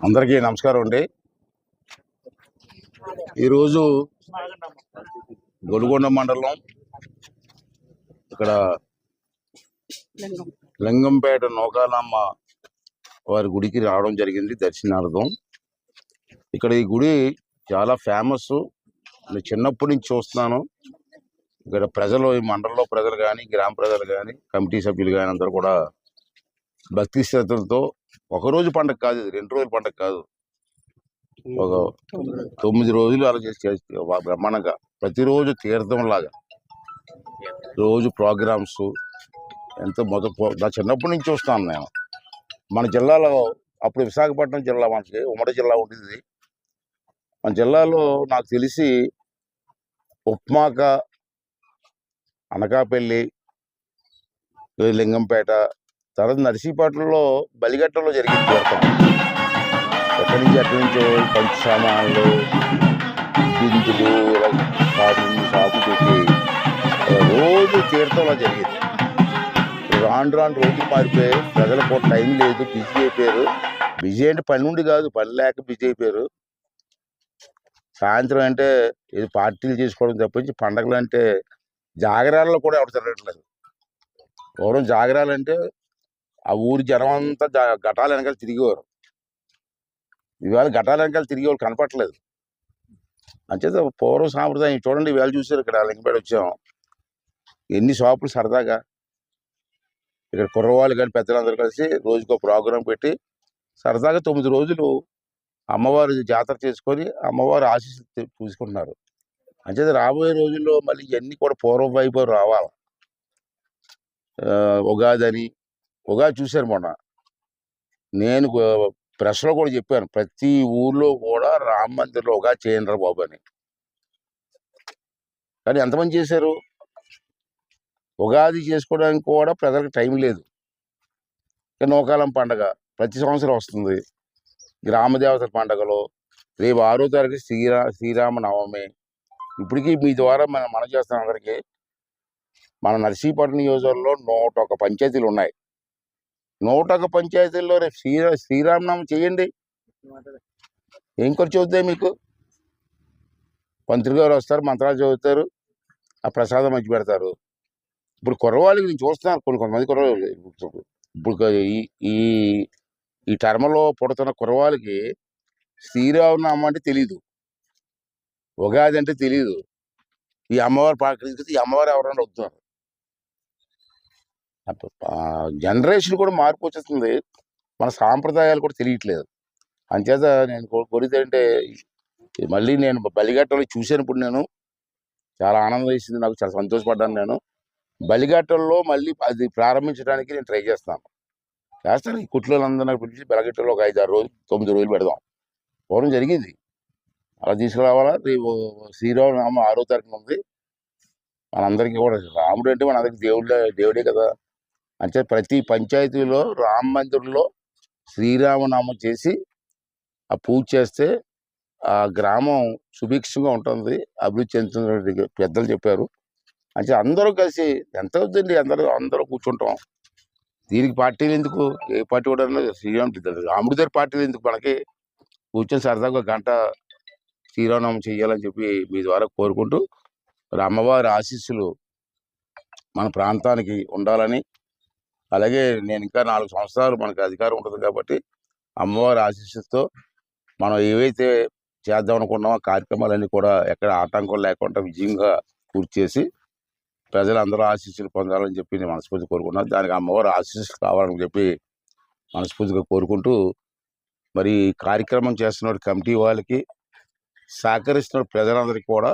అందరికీ నమస్కారం అండి. ఈరోజు గొలుగొండ మండలం ఇక్కడ లింగంపేట నూకాలమ్మ వారి గుడికి రావడం జరిగింది దర్శనార్థం. ఇక్కడ ఈ గుడి చాలా ఫేమస్. నేను చిన్నప్పటి నుంచి చూస్తున్నాను. ఇక్కడ ప్రజలు, ఈ మండలంలో ప్రజలు కానీ, గ్రామ ప్రజలు కానీ, కమిటీ సభ్యులు కానీ అందరూ కూడా భక్తి శ్రద్ధలతో ఒకరోజు పండగ కాదు, ఇది 2 రోజుల పండగ కాదు, ఒక 9 రోజులు అలా చేసి బ్రహ్మాండంగా ప్రతిరోజు తీర్థం లాగా రోజు ప్రోగ్రామ్స్ ఎంతో నా చిన్నప్పటి నుంచి చూస్తాను నేను. మన జిల్లాలో అప్పుడు విశాఖపట్నం జిల్లా, మనకి ఉమ్మడి జిల్లా ఉండేది. మన జిల్లాలో నాకు తెలిసి ఉప్మాక, అనకాపల్లి, లింగంపేట, తర్వాత నర్సీపట్నంలో బలిగట్టలో జరిగింది తీర్థం. ఎక్కడి నుంచి అక్కడి నుంచి పంచ సామాన్లు, బిందులు, షాపు పెట్టి రోజు తీర్థంలో జరిగింది. రాను రాను రోజులు మారిపోయాయి. ప్రజలకు టైం లేదు, బిజీ అయిపోయారు. బిజీ అంటే పని నుండి కాదు, పని లేక బిజీ అయిపోయారు. సాయంత్రం అంటే ఏది పార్టీలు చేసుకోవడం తప్పించి పండగలు అంటే జాగరాలలో కూడా ఎవరు తిరగట్లేదు. పూర్వం జాగరాలంటే ఆ ఊరి జనం అంతా ఘటాల వెనకాల తిరిగేవారు. ఇవాళ ఘటాల వెనకాల తిరిగేవాళ్ళు కనపట్లేదు. అంచేత పూర్వ సాంప్రదాయం చూడండి. ఇవాళ చూసారు ఇక్కడ లింగంపేట వచ్చాం, ఎన్ని షాపులు సరదాగా. ఇక్కడ కుర్రవాళ్ళు కానీ పెద్దలందరూ కలిసి రోజుకో ప్రోగ్రాం పెట్టి సరదాగా 9 రోజులు అమ్మవారి జాతర చేసుకొని అమ్మవారి ఆశీస్సులు చూసుకుంటున్నారు. అంచేత రాబోయే రోజుల్లో మళ్ళీ ఇవన్నీ కూడా పూర్వ వైభవం రావాలి. ఉగాది చూశాను మొన్న. నేను ప్రెస్లో కూడా చెప్పాను, ప్రతి ఊర్లో కూడా రామ మందిర్లో ఉగాది చేయండి బాబు అని. కానీ ఎంతమంది చేశారు? ఉగాది చేసుకోవడానికి కూడా ప్రజలకు టైం లేదు. నూకాలం పండగ ప్రతి సంవత్సరం వస్తుంది. గ్రామదేవతల పండగలో రేపు 6వ తారీఖు శ్రీరామనవమి. ఇప్పటికీ మీ ద్వారా మనం చేస్తాం అందరికీ. మన నర్సీపట్నం నియోజకవర్గంలో 101 పంచాయతీలు ఉన్నాయి. 101 పంచాయతీల్లో రేపు శ్రీరామనవమి చేయండి. ఏం ఖర్చు అవుతాయి మీకు? మంత్రి గారు వస్తారు, మంత్రాలు చదువుతారు, ఆ ప్రసాదం మంచి పెడతారు. ఇప్పుడు కుర్రవాళ్ళకి నేను చూస్తున్నాను, కొంతమంది కుర్రవాళ్ళు ఇప్పుడు ఈ టర్మలో పుడుతున్న కుర్రవాళ్ళకి శ్రీరామనవమి అంటే తెలీదు, ఉగాది అంటే తెలీదు. ఈ అమ్మవారి పాకరిస్తే ఈ అమ్మవారు ఎవరైనా వస్తున్నారు. జనరేషన్ కూడా మార్పు వచ్చేస్తుంది. మన సాంప్రదాయాలు కూడా తెలియట్లేదు. అంచేత నేను కోరితే అంటే మళ్ళీ నేను బలిగట్టలో చూసినప్పుడు నేను చాలా ఆనందం వేసింది, నాకు చాలా సంతోషపడ్డాను. నేను బలిగట్టల్లో మళ్ళీ అది ప్రారంభించడానికి నేను ట్రై చేస్తాను. ఈ కుట్లందరినీ పిలిచి బలిగట్టలో ఒక 5-6 రోజులు 9 రోజులు పెడదాం. పూర్వం జరిగింది, అలా తీసుకురావాలా. రేపు శ్రీరామనవమి 6వ తారీఖున ఉంది. మనందరికీ కూడా రాముడు అంటే మన అందరికి దేవుడే కదా. అంటే ప్రతి పంచాయతీలో రామ మందిరంలో శ్రీరామనామం చేసి ఆ పూజ చేస్తే ఆ గ్రామం సుభిక్షంగా ఉంటుంది, అభివృద్ధి చెందుతున్న పెద్దలు చెప్పారు. అంటే అందరూ కలిసి ఎంత అవుతుందండి, అందరూ కూర్చుంటాం. దీనికి పార్టీలు ఎందుకు? ఏ పార్టీ కూడా రాముడి దగ్గర పార్టీలు ఎందుకు? మనకి కూర్చొని సరదాగా 1 గంట శ్రీరామనవమి చేయాలని చెప్పి మీ ద్వారా కోరుకుంటూ, అమ్మవారి ఆశీస్సులు మన ప్రాంతానికి ఉండాలని, అలాగే నేను ఇంకా 4 సంవత్సరాలు మనకు అధికారం ఉంటుంది కాబట్టి అమ్మవారి ఆశీస్సులతో మనం ఏవైతే చేద్దాం అనుకున్నామో కార్యక్రమాలన్నీ కూడా ఎక్కడ ఆటంకం లేకుండా విజయంగా పూర్తి చేసి ప్రజలందరూ ఆశీస్సులు పొందాలని చెప్పి నేను మనస్ఫూర్తిగా కోరుకుంటున్నాను. దానికి అమ్మవారి ఆశీస్సులు కావాలని చెప్పి మనస్ఫూర్తిగా కోరుకుంటూ, మరి కార్యక్రమం చేస్తున్న కమిటీ వాళ్ళకి, సహకరిస్తున్న ప్రజలందరికీ కూడా